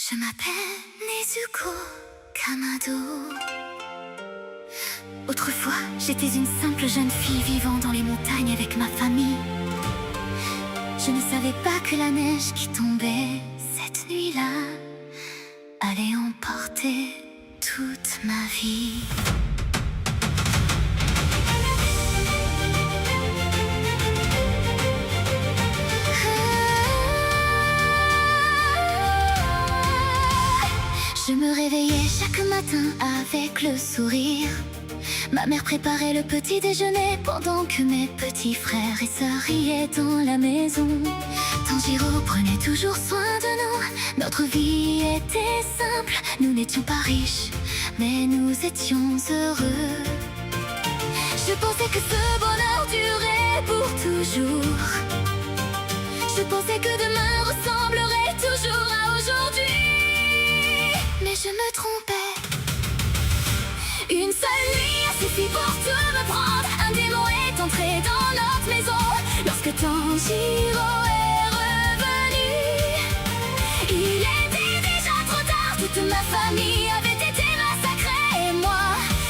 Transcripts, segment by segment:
Je m'appelle Nezuko Kamado. Autrefois, j'étais une simple jeune fille vivant dans les montagnes avec ma famille. Je ne savais pas que la neige qui tombait cette nuit-là allait emporter toute ma vie. Je me réveillais chaque matin avec le sourire. Ma mère préparait le petit déjeuner pendant que mes petits frères et sœurs riaient dans la maison. Tanjiro prenait toujours soin de nous. Notre vie était simple, nous n'étions pas riches, mais nous étions heureux. Je pensais que ce bonheur durait pour toujours. Je pensais que demain ressemblerait toujours à aujourd'hui. Mais je me trompais. Une seule nuit a suffi pour tout me prendre. Un démon est entré dans notre maison. Lorsque Tanjiro est revenu, il était déjà trop tard. Toute ma famille avait été massacrée. Et moi,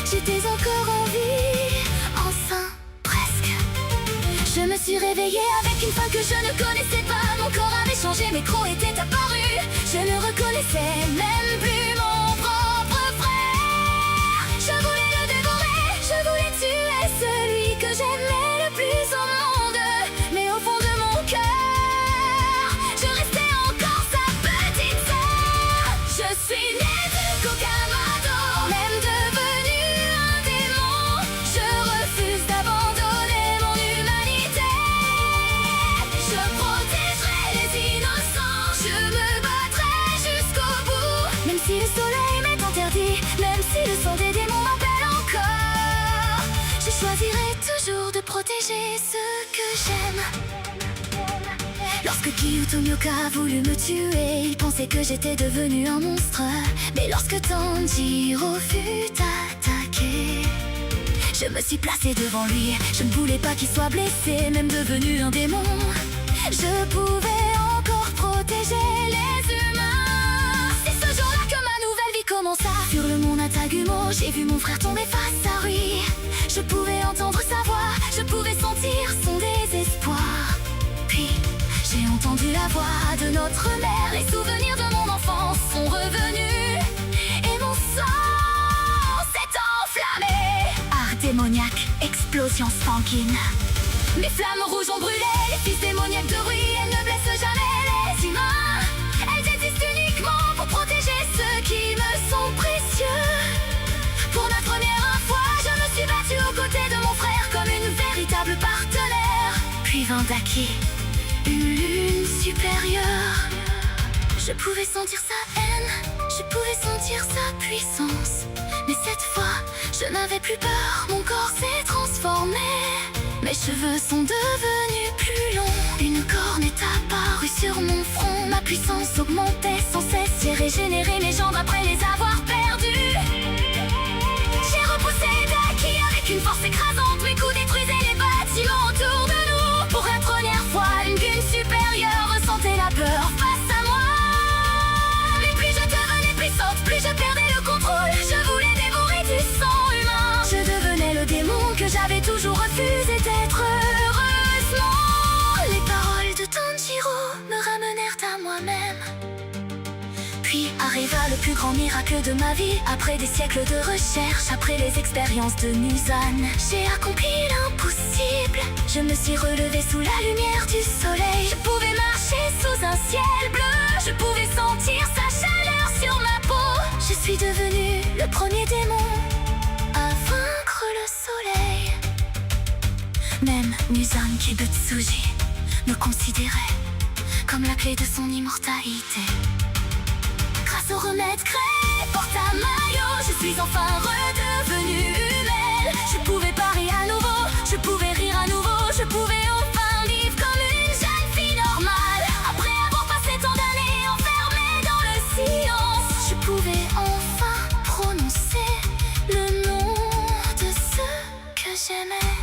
j'étais encore en vie. Enfin, presque. Je me suis réveillée avec une faim que je ne connaissais pas. Mon corps avait changé, mes crocs étaient apparus. Je ne reconnaissais même plus mon propre frère. Je voulais le dévorer, je voulais tuer celui que j'aimais le plus au monde. Mais au fond de mon cœur, je restais encore sa petite sœur. Je suis Nezuko Kamado, même devenue un démon. Je refuse d'abandonner mon humanité. Je protégerai les innocents, je me battrai jusqu'au bout. Même si le soleil m'est interdit, même si le sang des démons m'appelle encore, je choisirai toujours de protéger ceux que j'aime. Lorsque Kyutomioka a voulu me tuer, il pensait que j'étais devenu un monstre. Mais lorsque Tanjiro fut attaqué, je me suis placée devant lui. Je ne voulais pas qu'il soit blessé, même devenu un démon. Je pouvais encore protéger les humains. C'est ce jour-là que ma nouvelle vie commença. Sur le mont Natagumo, j'ai vu mon frère tomber face à lui. Je pouvais entendre sa voix, je pouvais sentir son désespoir. Puis, j'ai entendu la voix de notre mère. Les souvenirs de mon enfance sont revenus. Et mon sang s'est enflammé. Art démoniaque, explosion sanguine. Mes flammes rouges ont brûlé. Les fils démoniaques de Rui, elles ne blessent jamais les humains. Elles existent uniquement pour protéger ceux qui me sont précieux. Pour la première fois, je me suis battue aux côtés de mon frère comme une véritable partenaire. Puis vint Daki, une lune supérieure. Je pouvais sentir sa haine, je pouvais sentir sa puissance. Mais cette fois, je n'avais plus peur, mon corps s'est transformé. Mes cheveux sont devenus plus longs. Une corne est apparue sur mon front. Ma puissance augmentait sans cesse. J'ai régénéré mes jambes après les avoir perdues. J'ai repoussé Daki avec une force écrasante. Mes coups détruisaient les bâtiments autour de nous. Pour la première fois, une lune supérieure ressentait la peur face à moi. Mais plus je devenais puissante, plus je perdais le contrôle. Je voulais dévorer du sang humain. Je devenais le démon que j'avais toujours refusé d'être. Heureusement, les paroles de Tanjiro me ramenèrent à moi-même. Puis arriva le plus grand miracle de ma vie. Après des siècles de recherche, après les expériences de Muzan, j'ai accompli l'impossible. Je me suis relevée sous la lumière du soleil. Je pouvais marcher sous un ciel bleu. Je pouvais sentir sa chaleur sur ma peau. Je suis devenue le premier démon à vaincre le soleil. Même Muzan Kibutsuji me considérait comme la clé de son immortalité. Grâce au remède créé par Tamayo, je suis enfin redevenue humaine. Je pouvais parler à nouveau, je pouvais rire à nouveau. Je pouvais enfin vivre comme une jeune fille normale. Après avoir passé tant d'années enfermée dans le silence, je pouvais enfin prononcer le nom de ceux que j'aimais.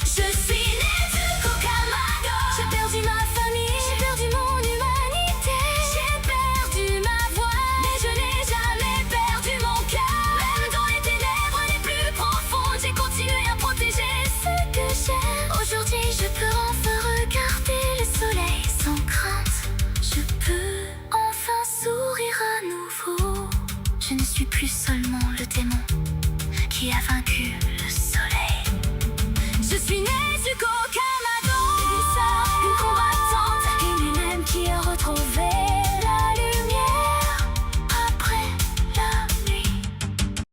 Je suis Nezuko Kamado. J'ai perdu ma famille, j'ai perdu mon humanité. J'ai perdu ma peux enfin regarder le soleil sans crainte. Je peux enfin sourire à nouveau. Je ne suis plus seule